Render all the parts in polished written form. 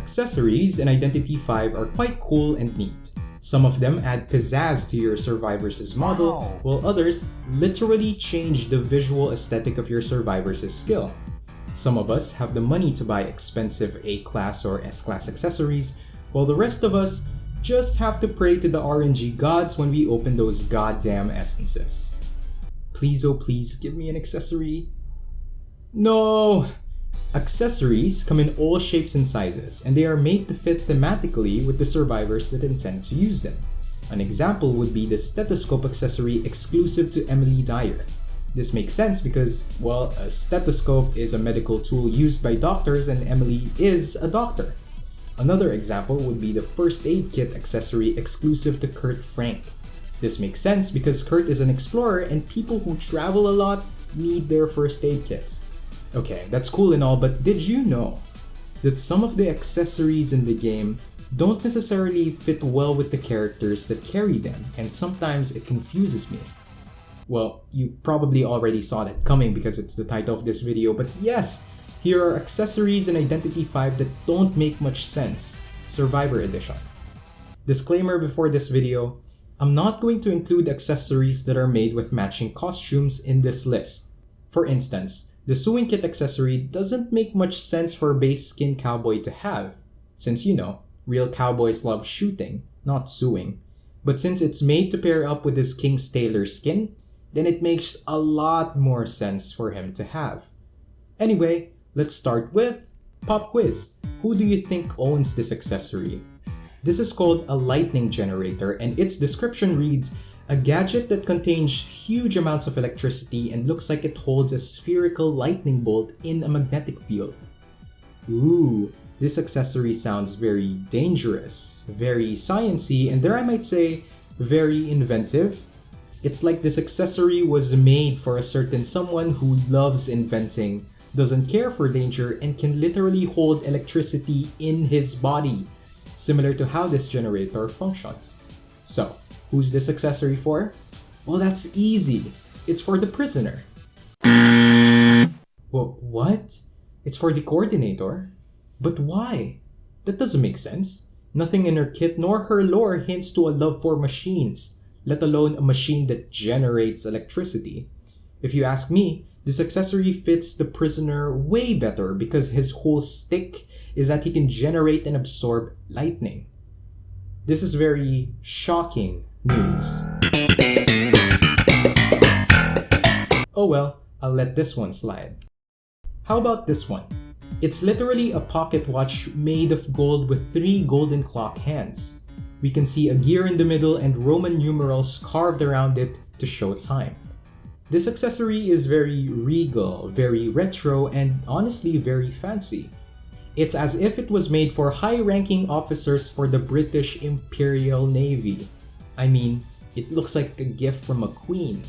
Accessories in Identity V are quite cool and neat. Some of them add pizzazz to your Survivors' model, while others literally change the visual aesthetic of your Survivors' skill. Some of us have the money to buy expensive A-class or S-class accessories, while the rest of us just have to pray to the RNG gods when we open those goddamn essences. Please, oh please, give me an accessory. No! Accessories come in all shapes and sizes, and they are made to fit thematically with the survivors that intend to use them. An example would be the stethoscope accessory exclusive to Emily Dyer. This makes sense because, well, a stethoscope is a medical tool used by doctors and Emily is a doctor. Another example would be the first aid kit accessory exclusive to Kurt Frank. This makes sense because Kurt is an explorer and people who travel a lot need their first aid kits. Okay, that's cool and all, but did you know that some of the accessories in the game don't necessarily fit well with the characters that carry them, and sometimes it confuses me? Well, you probably already saw that coming because it's the title of this video, but yes, here are accessories in Identity V that don't make much sense. Survivor Edition. Disclaimer before this video, I'm not going to include accessories that are made with matching costumes in this list. For instance, the sewing kit accessory doesn't make much sense for a base skin cowboy to have, since you know, real cowboys love shooting, not sewing. But since it's made to pair up with his King's Tailor skin, then it makes a lot more sense for him to have. Anyway, let's start with Pop Quiz. Who do you think owns this accessory? This is called a lightning generator, and its description reads, a gadget that contains huge amounts of electricity and looks like it holds a spherical lightning bolt in a magnetic field. Ooh, this accessory sounds very dangerous, very sciencey, and dare I might say, very inventive. It's like this accessory was made for a certain someone who loves inventing, doesn't care for danger, and can literally hold electricity in his body, similar to how this generator functions. So, who's this accessory for? Well, that's easy. It's for the prisoner. Well, what? It's for the coordinator? But why? That doesn't make sense. Nothing in her kit nor her lore hints to a love for machines, let alone a machine that generates electricity. If you ask me, this accessory fits the prisoner way better because his whole stick is that he can generate and absorb lightning. This is very shocking news. Oh well, I'll let this one slide. How about this one? It's literally a pocket watch made of gold with 3 golden clock hands. We can see a gear in the middle and Roman numerals carved around it to show time. This accessory is very regal, very retro, and honestly very fancy. It's as if it was made for high-ranking officers for the British Imperial Navy. I mean, it looks like a gift from a queen.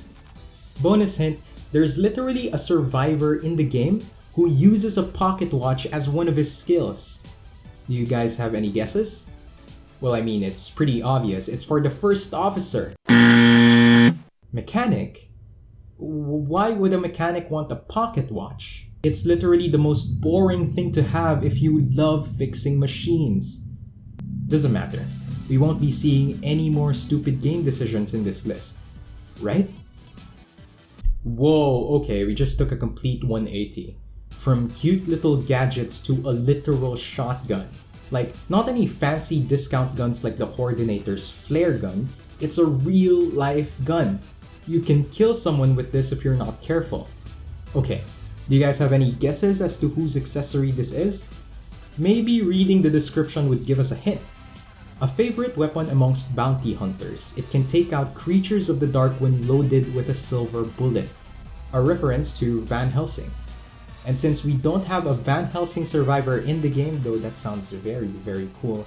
Bonus hint, there's literally a survivor in the game who uses a pocket watch as one of his skills. Do you guys have any guesses? Well, I mean, it's pretty obvious. It's for the first officer. Mechanic? Why would a mechanic want a pocket watch? It's literally the most boring thing to have if you love fixing machines. Doesn't matter. We won't be seeing any more stupid game decisions in this list, right? Whoa, okay, we just took a complete 180. From cute little gadgets to a literal shotgun. Like, not any fancy discount guns like the Coordinator's flare gun, it's a real-life gun. You can kill someone with this if you're not careful. Okay, do you guys have any guesses as to whose accessory this is? Maybe reading the description would give us a hint. A favorite weapon amongst bounty hunters, it can take out creatures of the dark when loaded with a silver bullet. A reference to Van Helsing. And since we don't have a Van Helsing survivor in the game, though that sounds very, very cool,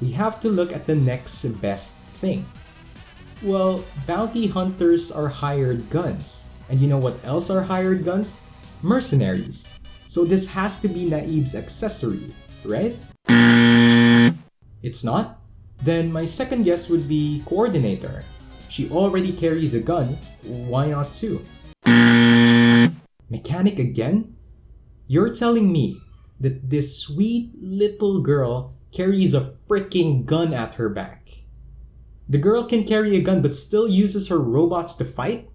we have to look at the next best thing. Well, bounty hunters are hired guns. And you know what else are hired guns? Mercenaries. So this has to be Naib's accessory, right? It's not? Then my second guess would be Coordinator. She already carries a gun, why not two? Mechanic again? You're telling me that this sweet little girl carries a freaking gun at her back. The girl can carry a gun but still uses her robots to fight?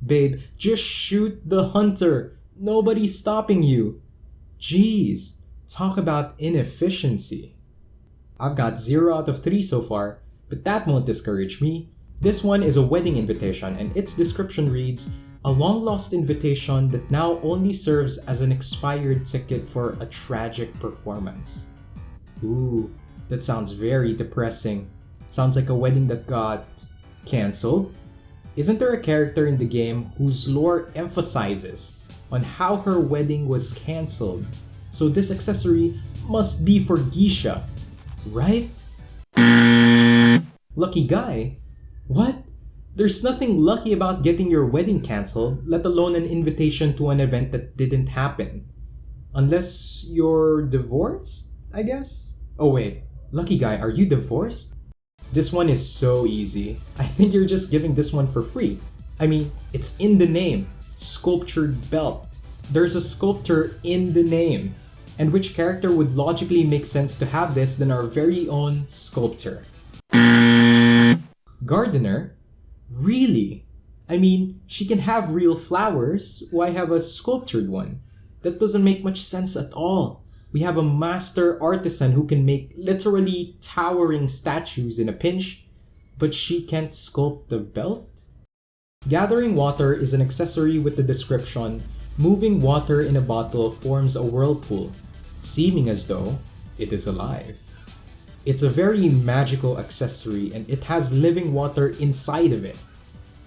Babe, just shoot the hunter. Nobody's stopping you. Jeez, talk about inefficiency. I've got 0 out of 3 so far, but that won't discourage me. This one is a wedding invitation and its description reads, a long-lost invitation that now only serves as an expired ticket for a tragic performance. Ooh, that sounds very depressing. Sounds like a wedding that got cancelled. Isn't there a character in the game whose lore emphasizes on how her wedding was cancelled? So this accessory must be for GEISHA, right? Lucky guy? What? There's nothing lucky about getting your wedding cancelled, let alone an invitation to an event that didn't happen. Unless you're divorced, I guess? Oh wait, lucky guy, are you divorced? This one is so easy. I think you're just giving this one for free. I mean, it's in the name. Sculptured belt. There's a sculptor in the name. And which character would logically make sense to have this than our very own sculptor? Gardener? Really? I mean, she can have real flowers. Why have a sculptured one? That doesn't make much sense at all. We have a master artisan who can make literally towering statues in a pinch, but she can't sculpt the belt? Gathering water is an accessory with the description, moving water in a bottle forms a whirlpool, seeming as though it is alive. It's a very magical accessory and it has living water inside of it.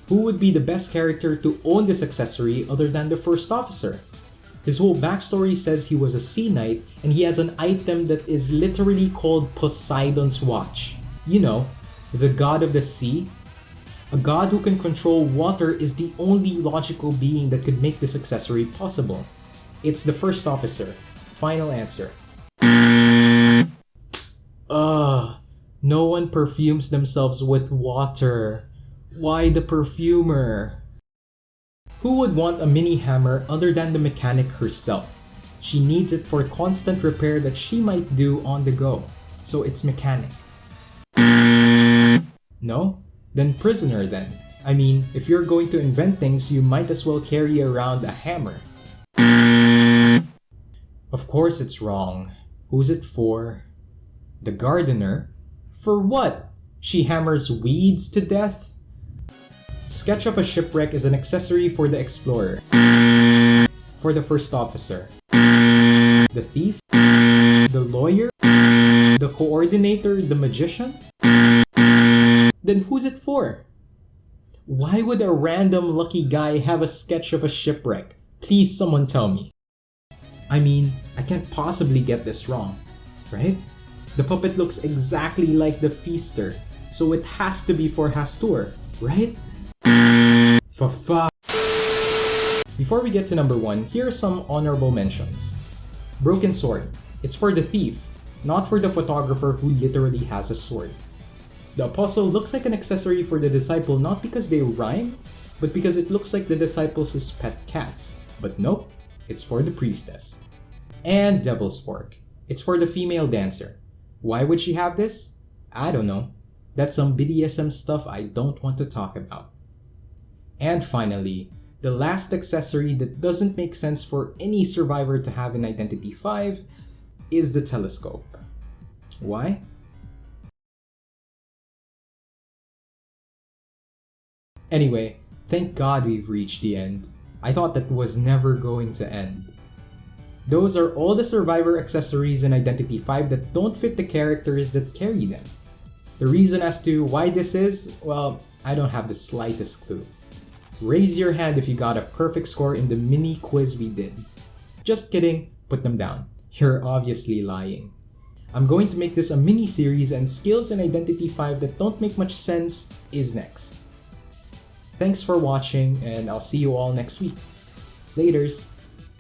Who would be the best character to own this accessory other than the first officer? His whole backstory says he was a sea knight and he has an item that is literally called Poseidon's watch. You know, the god of the sea. A god who can control water is the only logical being that could make this accessory possible. It's the first officer. Final answer. No one perfumes themselves with water. Why the perfumer? Who would want a mini hammer other than the mechanic herself? She needs it for constant repair that she might do on the go. So it's mechanic. No? Then prisoner then. I mean, if you're going to invent things, you might as well carry around a hammer. Of course it's wrong. Who's it for? The gardener? For what? She hammers weeds to death? Sketch of a shipwreck is an accessory for the explorer. For the first officer. The thief? The lawyer? The coordinator? The magician? Then who's it for? Why would a random lucky guy have a sketch of a shipwreck? Please someone tell me. I mean, I can't possibly get this wrong, right? The puppet looks exactly like the feaster, so it has to be for Hastur, right? For fuck. Before we get to number 1, here are some honorable mentions. Broken sword. It's for the thief, not for the photographer who literally has a sword. The apostle looks like an accessory for the disciple not because they rhyme, but because it looks like the disciples' pet cats. But nope, it's for the priestess. And devil's fork. It's for the female dancer. Why would she have this? I don't know. That's some BDSM stuff I don't want to talk about. And finally, the last accessory that doesn't make sense for any survivor to have in Identity 5 is the telescope. Why? Anyway, thank God we've reached the end. I thought that was never going to end. Those are all the survivor accessories in Identity 5 that don't fit the characters that carry them. The reason as to why this is, well, I don't have the slightest clue. Raise your hand if you got a perfect score in the mini quiz we did. Just kidding, put them down. You're obviously lying. I'm going to make this a mini series and skills in Identity 5 that don't make much sense is next. Thanks for watching and I'll see you all next week. Laters!